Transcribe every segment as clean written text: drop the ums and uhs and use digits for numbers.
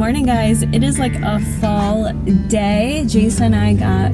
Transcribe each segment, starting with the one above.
morning, guys. It is like a fall day. Jason and I got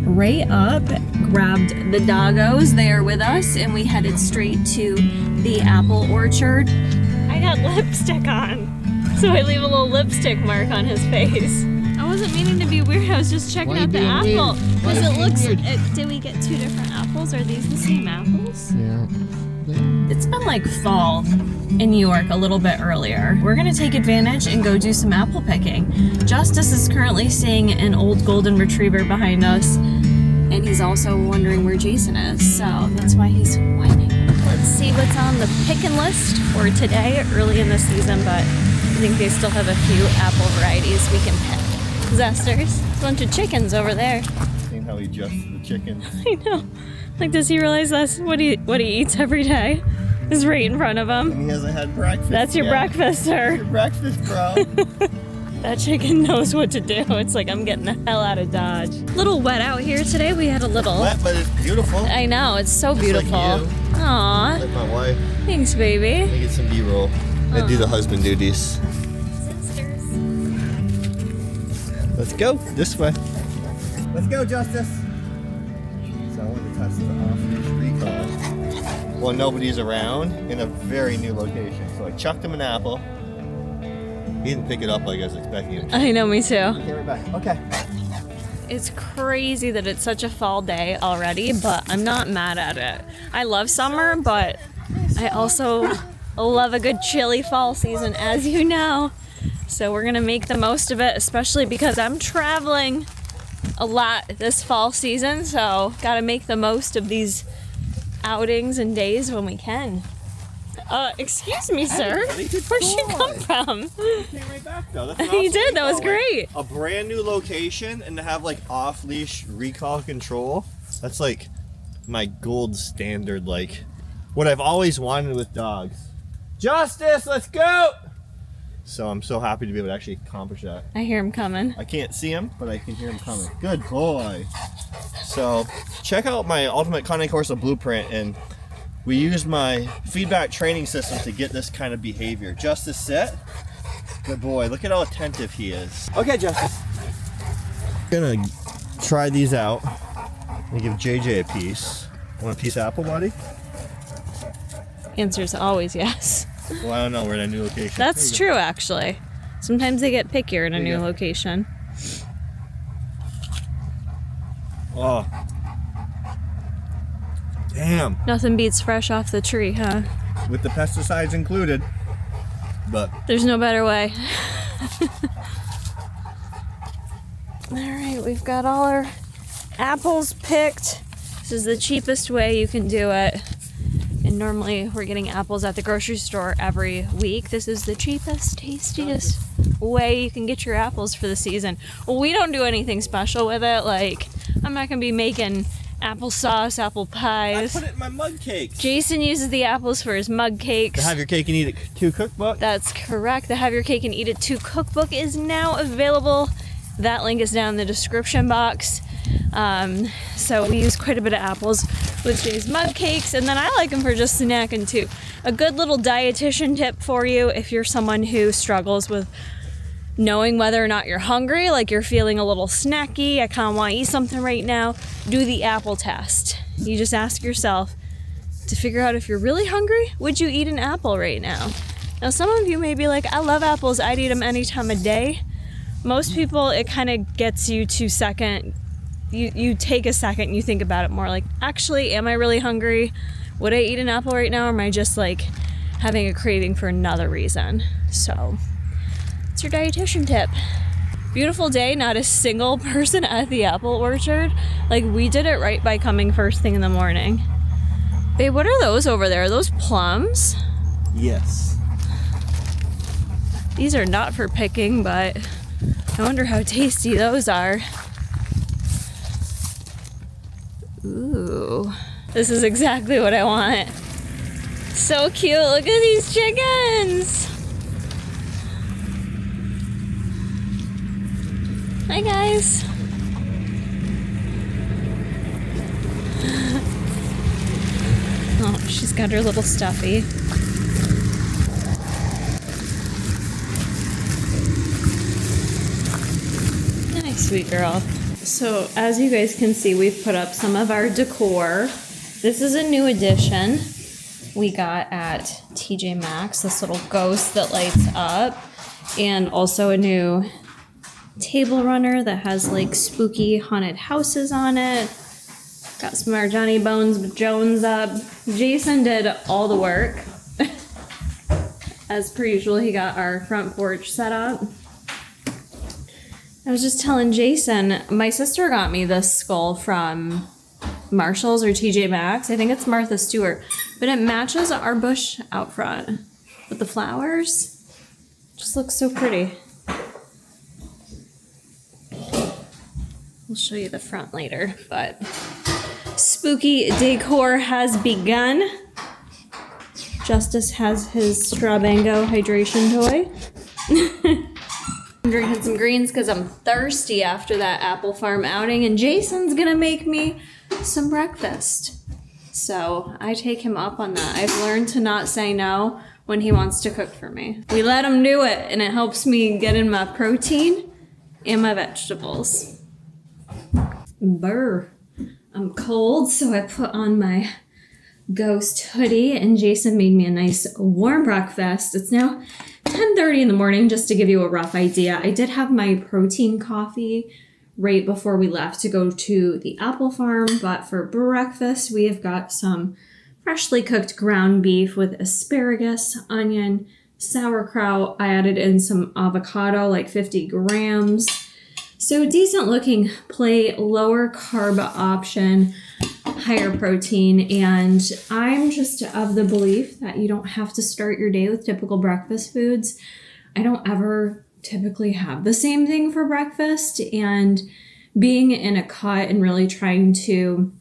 right up, grabbed the doggos. They are with us, and we headed straight to the apple orchard. I got lipstick on, so I leave a little lipstick mark on his face. I wasn't meaning to be weird. I was just checking out the apple. Because it looks, did we get two different apples? Are these the same apples? Yeah. It's been like fall in New York a little bit earlier. We're gonna take advantage and go do some apple picking. Justice is currently seeing an old golden retriever behind us, and he's also wondering where Jason is, so that's why he's whining. Let's see what's on the picking list for today, early in the season, but I think they still have a few apple varieties we can pick. Zesters, a bunch of chickens over there. Seeing how he adjusts the chicken. I know. Like, does he realize that's what he eats every day? Is right in front of him. And he hasn't had breakfast. That's your breakfast, sir. Your breakfast, bro. That chicken knows what to do. It's like, I'm getting the hell out of Dodge. A little wet out here today. We had a little Wet, but it's beautiful. I know, it's so beautiful. Like you. Aww. Like my wife. Thanks, baby. Let me get some B-roll. I do the husband duties. Sisters. Let's go this way. Let's go, Justice. So I wanted to test the off-leash recall. Well, nobody's around in a very new location. So I chucked him an apple. He didn't pick it up like I was expecting him to. I know, me too. Okay, we're back. Okay. It's crazy that it's such a fall day already, but I'm not mad at it. I love summer, but I also love a good chilly fall season, as you know. So we're gonna make the most of it, especially because I'm traveling a lot this fall season, so gotta make the most of these outings and days when we can. Excuse me, sir. Where'd you come from? You came right back though. That's an You awesome did, that was recall. great. A brand new location and to have like off-leash recall control. That's like my gold standard, like what I've always wanted with dogs. Justice, let's go! So I'm so happy to be able to actually accomplish that. I hear him coming. I can't see him, but I can hear him coming. Good boy. So check out my Ultimate Cane Corso blueprint, and we use my feedback training system to get this kind of behavior. Justice, sit. Good boy. Look at how attentive he is. Okay, Justice. I'm gonna try these out. I'm gonna give JJ a piece. Want a piece of apple, buddy? Answer's always yes. Well, I don't know. We're in a new location. That's true, actually. Sometimes they get pickier in a new location. Oh. Damn. Nothing beats fresh off the tree, huh? With the pesticides included. But There's no better way. Alright, we've got all our apples picked. This is the cheapest way you can do it. And normally we're getting apples at the grocery store every week. This is the cheapest, tastiest way you can get your apples for the season. Well, we don't do anything special with it. Like, I'm not going to be making applesauce, apple pies. I put it in my mug cakes. Jason uses the apples for his mug cakes. The Have Your Cake and Eat It 2 cookbook. That's correct. The Have Your Cake and Eat It 2 cookbook is now available. That link is down in the description box. So we use quite a bit of apples with Jay's mug cakes, and then I like them for just snacking too. A good little dietitian tip for you if you're someone who struggles with knowing whether or not you're hungry, like you're feeling a little snacky, I kind of want to eat something right now, do the apple test. You just ask yourself to figure out if you're really hungry, would you eat an apple right now? Now some of you may be like, I love apples, I'd eat them any time of day. Most people, it kind of gets you to second. You take a second and you think about it more, like, actually, am I really hungry? Would I eat an apple right now, or am I just like having a craving for another reason? So it's your dietitian tip. Beautiful day, not a single person at the apple orchard. Like, we did it right by coming first thing in the morning. Babe, what are those over there? Are those plums? Yes. These are not for picking, but I wonder how tasty those are. Ooh, this is exactly what I want. So cute, look at these chickens. Hi guys. Oh, she's got her little stuffy. Sweet girl. So as you guys can see, we've put up some of our decor. This is a new addition we got at TJ Maxx, this little ghost that lights up, and also a new table runner that has like spooky haunted houses on it. Got some of our Johnny Bones Jones up. Jason did all the work. As per usual, he got our front porch set up. I was just telling Jason, my sister got me this skull from Marshall's or TJ Maxx. I think it's Martha Stewart, but it matches our bush out front with the flowers. Just looks so pretty. We'll show you the front later, but spooky decor has begun. Justice has his Strabango hydration toy. I'm drinking some greens because I'm thirsty after that Apple Farm outing, and Jason's gonna make me some breakfast. So I take him up on that. I've learned to not say no when he wants to cook for me. We let him do it, and it helps me get in my protein and my vegetables. Brr. I'm cold, so I put on my ghost hoodie, and Jason made me a nice warm breakfast. It's now 10:30 in the morning, just to give you a rough idea. I did have my protein coffee right before we left to go to the Apple Farm, but for breakfast, we have got some freshly cooked ground beef with asparagus, onion, sauerkraut. I added in some avocado, like 50 grams. So decent looking plate, lower carb option, higher protein, and I'm just of the belief that you don't have to start your day with typical breakfast foods. I don't ever typically have the same thing for breakfast, and being in a cut and really trying to,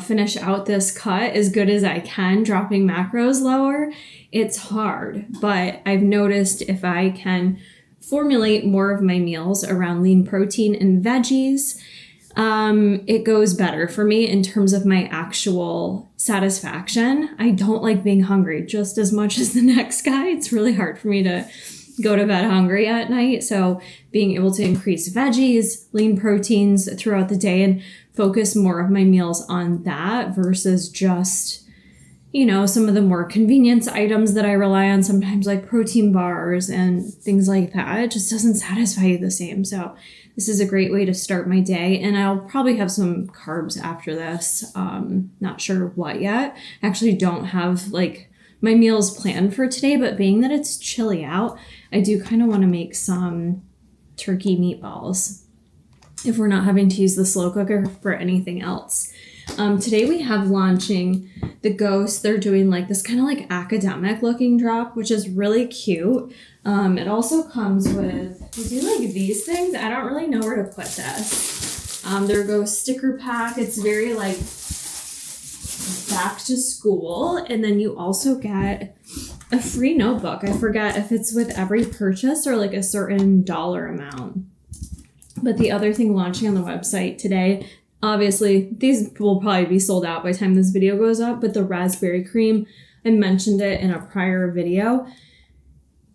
finish out this cut as good as I can, dropping macros lower, it's hard. But I've noticed if I can formulate more of my meals around lean protein and veggies, it goes better for me in terms of my actual satisfaction. I don't like being hungry just as much as the next guy. It's really hard for me to go to bed hungry at night. So being able to increase veggies, lean proteins throughout the day, and focus more of my meals on that versus just, some of the more convenience items that I rely on sometimes, like protein bars and things like that. It just doesn't satisfy you the same. So this is a great way to start my day, and I'll probably have some carbs after this. Not sure what yet. I actually don't have my meals planned for today, but being that it's chilly out, I do kind of want to make some turkey meatballs if we're not having to use the slow cooker for anything else. Today we have launching the Ghost. They're doing this kind of academic looking drop, which is really cute. It also comes with, we do these things. I don't really know where to put this. Their Ghost sticker pack. It's very back to school. And then you also get a free notebook. I forget if it's with every purchase or a certain dollar amount. But the other thing launching on the website today, obviously, these will probably be sold out by the time this video goes up, but the raspberry cream, I mentioned it in a prior video.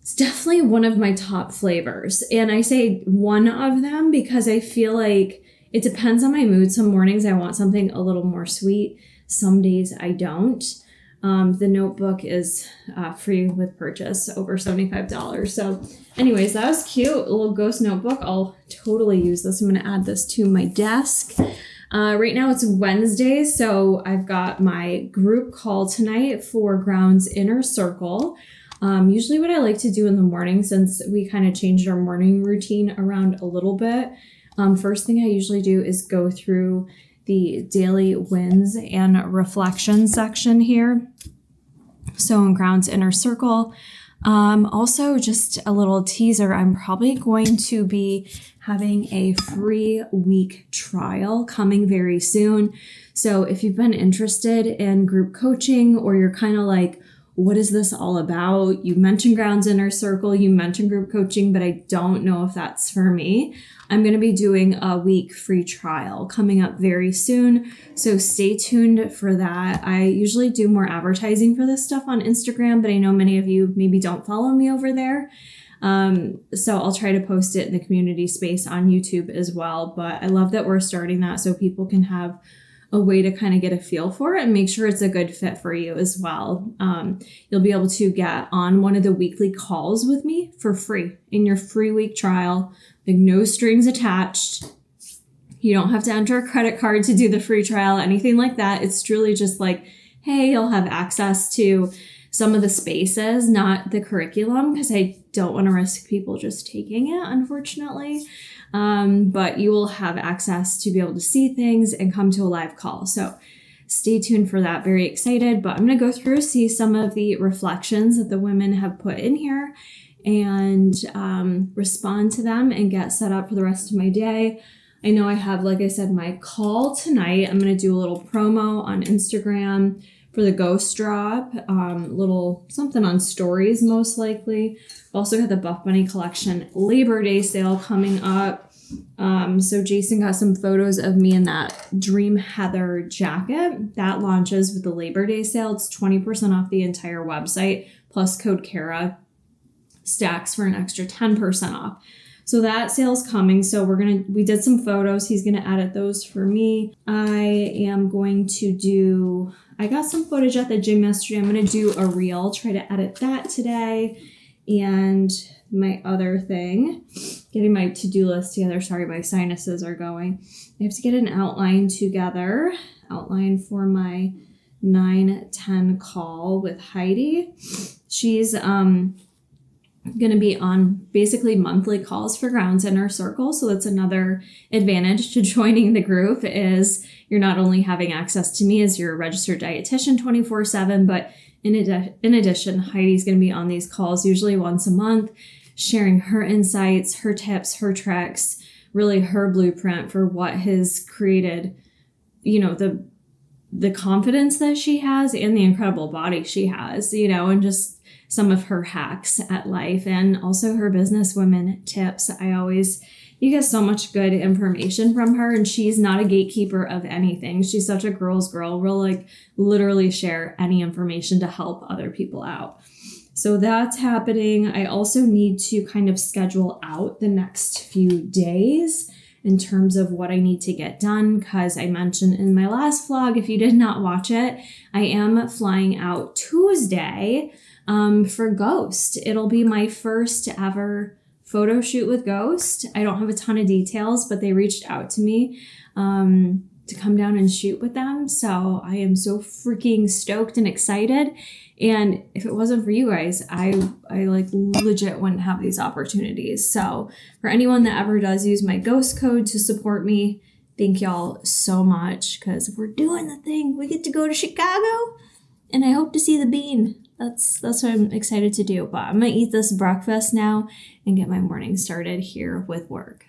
It's definitely one of my top flavors. And I say one of them because I feel like it depends on my mood. Some mornings I want something a little more sweet. Some days I don't. The notebook is free with purchase, over $75. So anyways, that was cute. A little Ghost notebook. I'll totally use this. I'm going to add this to my desk. Right now it's Wednesday, so I've got my group call tonight for Grounds Inner Circle. Usually what I like to do in the morning, since we kind of changed our morning routine around a little bit, first thing I usually do is go through the daily wins and reflection section here. So in Grounds Inner Circle, also just a little teaser, I'm probably going to be having a free week trial coming very soon. So if you've been interested in group coaching, or you're kind of what is this all about? You mentioned Grounds Inner Circle, you mentioned group coaching, but I don't know if that's for me. I'm going to be doing a week free trial coming up very soon. So stay tuned for that. I usually do more advertising for this stuff on Instagram, but I know many of you maybe don't follow me over there. So I'll try to post it in the community space on YouTube as well. But I love that we're starting that so people can have a way to kind of get a feel for it and make sure it's a good fit for you as well. You'll be able to get on one of the weekly calls with me for free in your free week trial, like no strings attached. You don't have to enter a credit card to do the free trial, anything like that. It's truly just like, hey, you'll have access to some of the spaces, not the curriculum, because I don't want to risk people just taking it, unfortunately. But you will have access to be able to see things and come to a live call. So stay tuned for that. Very excited. But I'm going to go through, see some of the reflections that the women have put in here and respond to them and get set up for the rest of my day. I know I have, like I said, my call tonight. I'm going to do a little promo on Instagram for the ghost drop, little something on stories most likely. Also got the Buff Bunny collection Labor Day sale coming up. So Jason got some photos of me in that Dream Heather jacket. That launches with the Labor Day sale. It's 20% off the entire website, plus code Kara stacks for an extra 10% off. So that sale's coming. So we did some photos. He's gonna edit those for me. I got some footage at the gym yesterday. I'm gonna do a reel, try to edit that today. And my other thing, getting my to-do list together. Sorry, my sinuses are going. I have to get an outline together. Outline for my 9-10 call with Heidi. She's going to be on basically monthly calls for Grounds Inner Circle. So that's another advantage to joining the group is you're not only having access to me as your registered dietitian 24/7, but in addition, Heidi's going to be on these calls usually once a month, sharing her insights, her tips, her tricks, really her blueprint for what has created, the confidence that she has and the incredible body she has, and just some of her hacks at life and also her businesswoman tips. You get so much good information from her, and she's not a gatekeeper of anything. She's such a girl's girl. We'll literally share any information to help other people out. So that's happening. I also need to kind of schedule out the next few days in terms of what I need to get done, because I mentioned in my last vlog, if you did not watch it, I am flying out Tuesday for Ghost. It'll be my first ever photo shoot with Ghost. I don't have a ton of details, but they reached out to me to come down and shoot with them. So I am so freaking stoked and excited. And if it wasn't for you guys, I legit wouldn't have these opportunities. So for anyone that ever does use my Ghost code to support me, thank y'all so much, because if we're doing the thing, we get to go to Chicago, and I hope to see the bean. That's what I'm excited to do. But I'm going to eat this breakfast now and get my morning started here with work.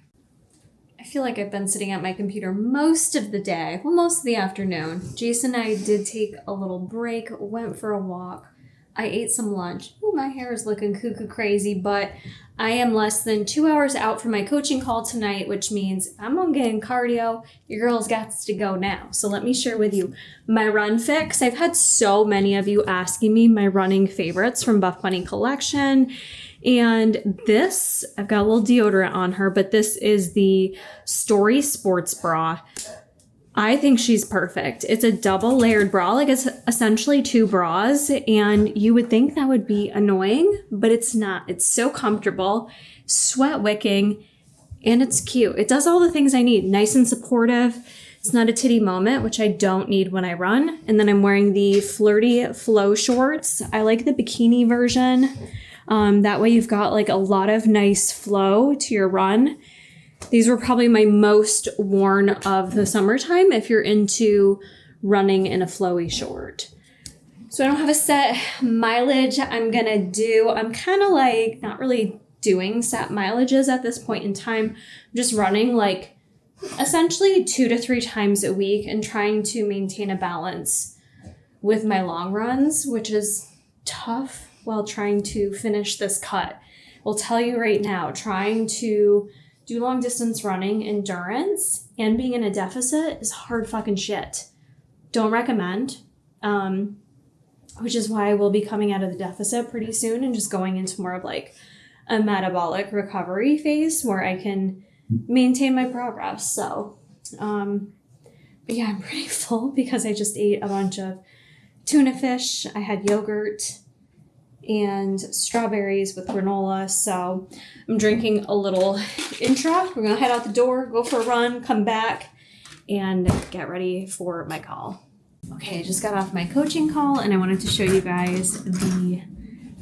I feel like I've been sitting at my computer most of the day, most of the afternoon. Jason and I did take a little break, went for a walk. I ate some lunch. Ooh, my hair is looking cuckoo crazy, but I am less than 2 hours out from my coaching call tonight, which means I'm gonna get in cardio. Your girl's got to go now. So let me share with you my run fix. I've had so many of you asking me my running favorites from Buff Bunny collection. And this, I've got a little deodorant on her, but this is the Story Sports Bra. I think she's perfect. It's a double layered bra, it's essentially two bras, and you would think that would be annoying, but it's not. It's so comfortable, sweat wicking, and it's cute. It does all the things I need. Nice and supportive. It's not a titty moment, which I don't need when I run. And then I'm wearing the Flirty Flow shorts. I like the bikini version. That way you've got a lot of nice flow to your run. These were probably my most worn of the summertime if you're into running in a flowy short. So I don't have a set mileage I'm gonna do. I'm kind of not really doing set mileages at this point in time. I'm just running essentially 2 to 3 times a week and trying to maintain a balance with my long runs, which is tough while trying to finish this cut. I'll tell you right now, trying to do long distance running, endurance, and being in a deficit is hard fucking shit. Don't recommend, which is why I will be coming out of the deficit pretty soon and just going into more of a metabolic recovery phase where I can maintain my progress. So, but yeah, I'm pretty full because I just ate a bunch of tuna fish. I had yogurt and strawberries with granola. So I'm drinking a little intra. We're going to head out the door, go for a run, come back, and get ready for my call. Okay, I just got off my coaching call and I wanted to show you guys the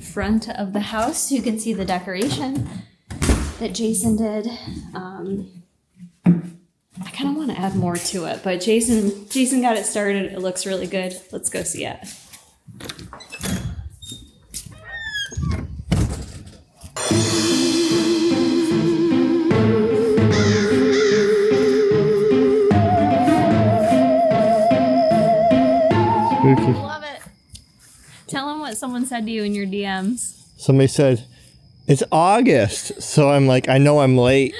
front of the house. You can see the decoration that Jason did. I kind of want to add more to it, but Jason got it started. It looks really good. Let's go see it. Spooky. Love it. Tell them what someone said to you in your DMs. Somebody said, it's August. So I'm like, I know I'm late.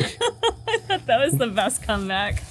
That was the best comeback.